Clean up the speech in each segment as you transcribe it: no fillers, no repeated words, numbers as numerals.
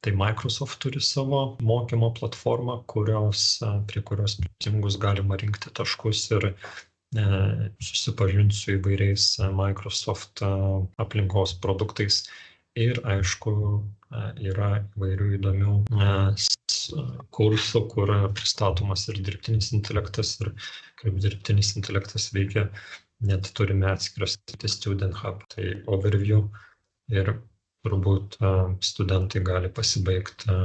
Tai Microsoft turi savo mokymo platformą, prie kurios prisijungus galima rinkti taškus ir susipažinti su įvairiais Microsoft aplinkos produktais. Ir aišku, yra įvairių įdomių kursų, kur pristatomas ir dirbtinis intelektas, ir kaip dirbtinis intelektas veikia. Net turime atskirą Student Hub, tai overview, ir turbūt studentai gali pasibaigti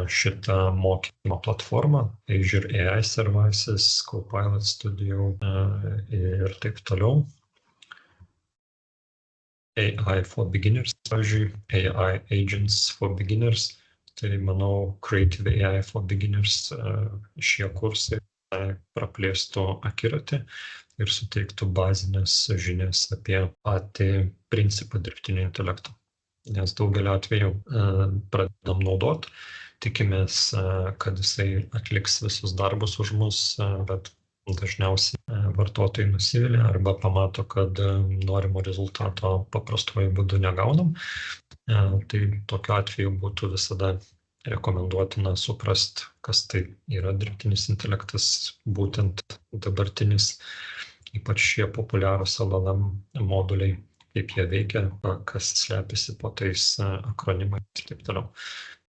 šitą mokymo platformą, Azure AI Services, Copilot Studio ir taip toliau. AI for Beginners, pavyzdžiui, AI Agents for Beginners, tai manau Creative AI for Beginners šie kursai praplėstų akiratį ir suteiktų bazinės žinias apie patį principą dirbtinio intelekto. Nes daugelio atveju pradedam naudot, tikimės, kad jisai atliks visus darbus už mus, bet dažniausiai vartotojai nusivilia arba pamato, kad norimo rezultato paprastuoju būdu negaunam. Tai tokiu atveju būtų visada rekomenduotina suprast, kas tai yra dirbtinis intelektas, būtent dabartinis, ypač šie populiarūs LLM moduliai, kaip jie veikia, kas slepiasi po tais akronimais ir taip toliau.